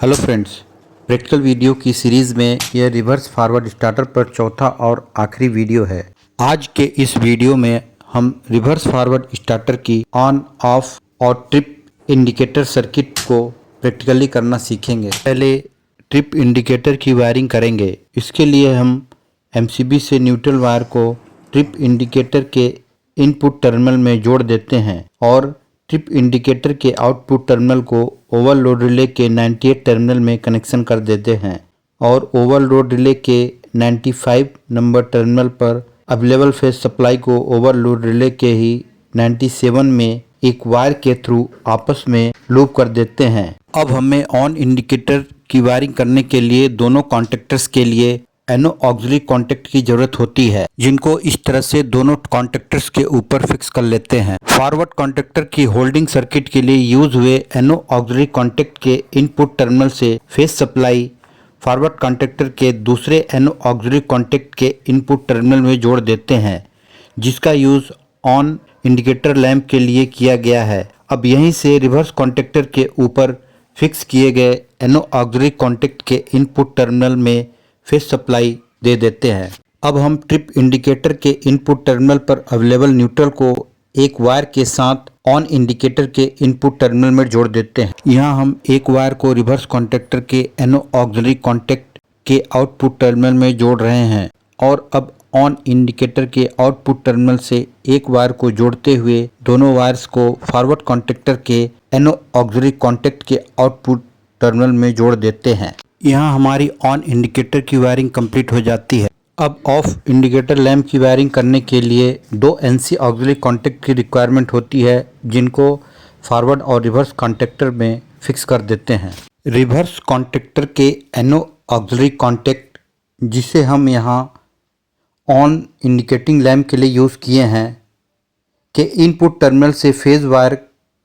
Hello friends, practical video की series में यह रिवर्स फॉरवर्ड स्टार्टर पर चौथा और आखिरी वीडियो है। आज के इस वीडियो में हम रिवर्स फॉरवर्ड स्टार्टर की ऑन ऑफ और ट्रिप इंडिकेटर सर्किट को प्रैक्टिकली करना सीखेंगे। पहले ट्रिप इंडिकेटर की वायरिंग करेंगे। इसके लिए हम एमसीबी से न्यूट्रल वायर को ट्रिप इंडिकेटर के इनपुट टर्मिनल में जोड़ देते हैं और ट्रिप इंडिकेटर के आउटपुट टर्मिनल को ओवरलोड रिले के 98 टर्मिनल में कनेक्शन कर देते हैं और ओवरलोड रिले के 95 नंबर टर्मिनल पर अवेलेबल फेज सप्लाई को ओवरलोड रिले के ही 97 में एक वायर के थ्रू आपस में लूप कर देते हैं। अब हमें ऑन इंडिकेटर की वायरिंग करने के लिए दोनों कॉन्टेक्टर्स के लिए एनो ऑक्सिलरी कॉन्टेक्ट की जरूरत होती है, जिनको इस तरह से दोनों कॉन्टेक्टर्स के ऊपर फिक्स कर लेते हैं। फॉरवर्ड कॉन्टेक्टर की होल्डिंग सर्किट के लिए यूज हुए एनो ऑक्सिलरी कॉन्टेक्ट के इनपुट टर्मिनल से फेज सप्लाई फॉरवर्ड कॉन्टेक्टर के दूसरे एनो ऑक्सिलरी कॉन्टेक्ट के इनपुट टर्मिनल में जोड़ देते हैं, जिसका यूज ऑन इंडिकेटर लैंप के लिए किया गया है। अब यहीं से रिवर्स कॉन्टेक्टर के ऊपर फिक्स किए गए एनो ऑक्सिलरी कॉन्टेक्ट के इनपुट टर्मिनल में फेज सप्लाई दे देते हैं। अब हम ट्रिप इंडिकेटर के इनपुट टर्मिनल पर अवेलेबल न्यूट्रल को एक वायर के साथ ऑन इंडिकेटर के इनपुट टर्मिनल में जोड़ देते हैं। यहाँ हम एक वायर को रिवर्स कॉन्टेक्टर के एनो ऑक्सिलरी कॉन्टेक्ट के आउटपुट टर्मिनल में जोड़ रहे हैं और अब ऑन इंडिकेटर के आउटपुट टर्मिनल से एक वायर को जोड़ते हुए दोनों वायर्स को फॉरवर्ड कॉन्टेक्टर के एनो ऑक्सिलरी कॉन्टेक्ट के आउटपुट टर्मिनल में जोड़ देते हैं। यहाँ हमारी ऑन इंडिकेटर की वायरिंग कंप्लीट हो जाती है। अब ऑफ इंडिकेटर लैंप की वायरिंग करने के लिए दो एनसी ऑक्सिलरी कॉन्टेक्ट की रिक्वायरमेंट होती है, जिनको फॉरवर्ड और रिवर्स कॉन्टेक्टर में फिक्स कर देते हैं। रिवर्स कॉन्टेक्टर के एनो ऑक्सिलरी कॉन्टेक्ट, जिसे हम यहाँ ऑन इंडिकेटिंग लैंप के लिए यूज़ किए हैं, के इनपुट टर्मिनल से फेज वायर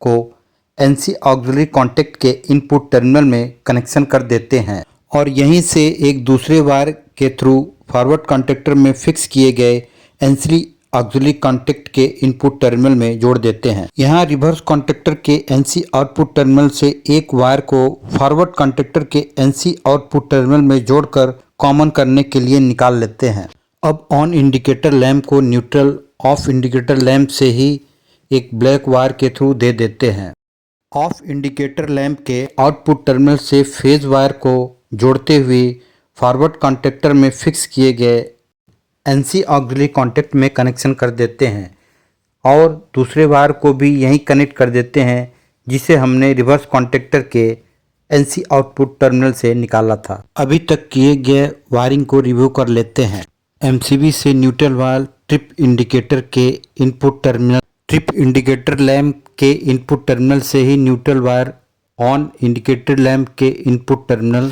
को एनसी ऑक्सिलरी कॉन्टेक्ट के इनपुट टर्मिनल में कनेक्शन कर देते हैं और यहीं से एक दूसरे वायर के थ्रू फॉरवर्ड कॉन्टेक्टर में फिक्स किए गए एनसी ऑक्सिलरी कॉन्टेक्ट के इनपुट टर्मिनल में जोड़ देते हैं। यहाँ रिवर्स कॉन्टेक्टर के एनसी आउटपुट टर्मिनल से एक वायर को फॉरवर्ड कॉन्टेक्टर के एनसी आउटपुट टर्मिनल में जोड़कर कॉमन करने के लिए निकाल लेते हैं। अब ऑन इंडिकेटर लैंप को न्यूट्रल ऑफ इंडिकेटर लैंप से ही एक ब्लैक वायर के थ्रू दे देते हैं। ऑफ इंडिकेटर लैंप के आउटपुट टर्मिनल से फेज वायर को जोड़ते हुए फॉरवर्ड कॉन्टेक्टर में फिक्स किए गए एनसी ऑक्सिलरी कॉन्टेक्ट में कनेक्शन कर देते हैं और दूसरे वायर को भी यहीं कनेक्ट कर देते हैं, जिसे हमने रिवर्स कॉन्टेक्टर के एनसी आउटपुट टर्मिनल से निकाला था। अभी तक किए गए वायरिंग को रिव्यू कर लेते हैं। एमसीबी से न्यूट्रल वायर ट्रिप इंडिकेटर के input terminal, trip indicator lamp के इनपुट टर्मिनल से ही neutral wire on indicator lamp के input terminal,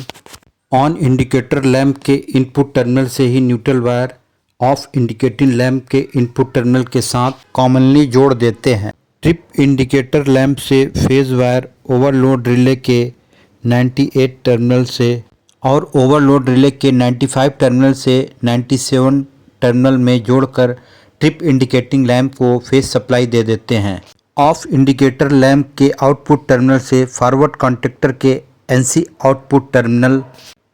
on indicator lamp के इनपुट टर्मिनल से ही neutral wire off indicating lamp के इनपुट टर्मिनल के साथ कॉमनली जोड़ देते हैं। ट्रिप इंडिकेटर लैंप से फेज वायर ओवरलोड रिले के 98 टर्मिनल से और ओवरलोड रिले के 95 टर्मिनल से 97 टर्मिनल में जोड़कर ट्रिप इंडिकेटिंग लैंप को फेज सप्लाई दे देते हैं। ऑफ इंडिकेटर लैंप के आउटपुट टर्मिनल से फॉरवर्ड कॉन्टेक्टर के NC output terminal,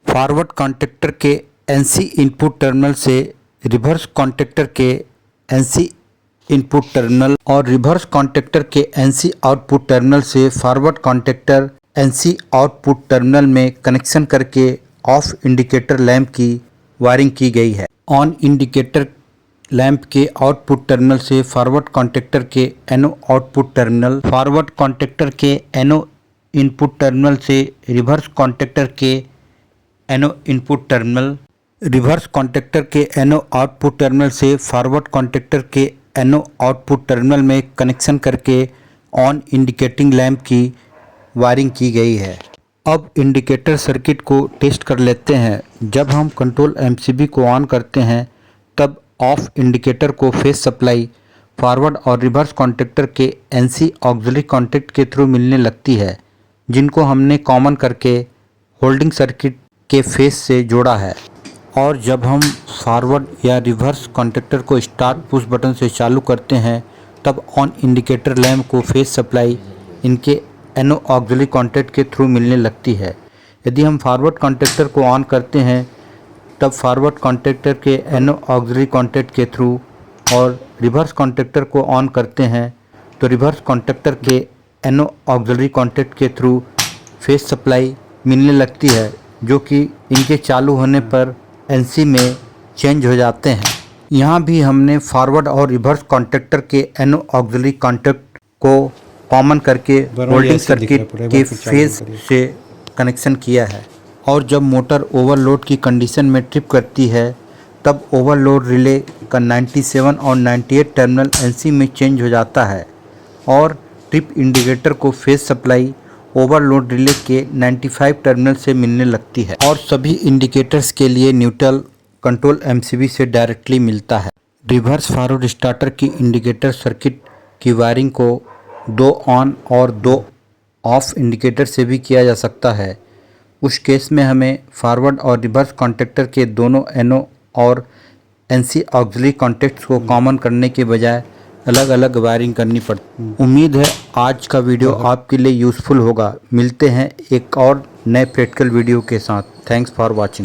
forward contactor के एनसी इनपुट टर्मिनल से रिवर्स कॉन्टेक्टर के एनसी इनपुट टर्मिनल और रिवर्स कॉन्टेक्टर के एनसी आउटपुट टर्मिनल से forward contactor NC output terminal में कनेक्शन करके ऑफ इंडिकेटर लैंप की वायरिंग की गई है। ऑन इंडिकेटर लैंप के आउटपुट टर्मिनल से फॉरवर्ड कॉन्टेक्टर के एनो आउटपुट टर्मिनल, फॉरवर्ड कॉन्टेक्टर के एनो इनपुट टर्मिनल से रिवर्स कॉन्टेक्टर के एनो इनपुट टर्मिनल, रिवर्स कॉन्टेक्टर के एनो आउटपुट टर्मिनल से फॉरवर्ड कॉन्टेक्टर के एनो आउटपुट टर्मिनल में कनेक्शन करके ऑन इंडिकेटिंग लैंप की वायरिंग की गई है। अब इंडिकेटर सर्किट को टेस्ट कर लेते हैं। जब हम कंट्रोल एमसीबी को ऑन करते हैं, तब ऑफ इंडिकेटर को फेज सप्लाई फॉरवर्ड और रिवर्स कॉन्टेक्टर के एनसी ऑक्सिलरी कॉन्टेक्ट के थ्रू मिलने लगती है, जिनको हमने कॉमन करके होल्डिंग सर्किट के फेज से जोड़ा है। और जब हम फॉरवर्ड या रिवर्स कॉन्टेक्टर को स्टार्ट पुश बटन से चालू करते हैं, तब ऑन इंडिकेटर लैंप को फेज सप्लाई इनके एनो ऑक्सिलरी कॉन्टेक्ट के थ्रू मिलने लगती है। यदि हम फॉरवर्ड कॉन्टेक्टर को ऑन करते हैं तब फॉरवर्ड कॉन्टेक्टर के NO ऑक्सिलरी कॉन्टैक्ट के थ्रू और रिवर्स कॉन्टेक्टर को ऑन करते हैं तो रिवर्स कॉन्टेक्टर के NO ऑक्सिलरी कॉन्टैक्ट के थ्रू फेस सप्लाई मिलने लगती है, जो कि इनके चालू होने पर NC में चेंज हो जाते हैं। यहाँ भी हमने फॉरवर्ड और रिवर्स कॉन्टेक्टर के NO ऑक्सिलरी कॉन्टैक्ट को कॉमन करके होल्डिंग सर्किट के फेज से कनेक्शन किया है और जब मोटर ओवरलोड की कंडीशन में ट्रिप करती है तब ओवरलोड रिले का 97 और 98 टर्मिनल NC में चेंज हो जाता है और ट्रिप इंडिकेटर को फेज सप्लाई ओवरलोड रिले के 95 टर्मिनल से मिलने लगती है और सभी इंडिकेटर्स के लिए न्यूट्रल कंट्रोल MCB से डायरेक्टली मिलता है। रिवर्स फॉरवर्ड स्टार्टर की इंडिकेटर सर्किट की वायरिंग को 2 ऑन और 2 ऑफ इंडिकेटर से भी किया जा सकता है। उस केस में हमें फॉरवर्ड और रिवर्स कॉन्टेक्टर के दोनों NO और NC ऑक्सिलरी कॉन्टैक्ट्स को कॉमन करने के बजाय अलग अलग वायरिंग करनी पड़ती। उम्मीद है आज का वीडियो आपके लिए यूज़फुल होगा। मिलते हैं एक और नए प्रैक्टिकल वीडियो के साथ। Thanks for watching.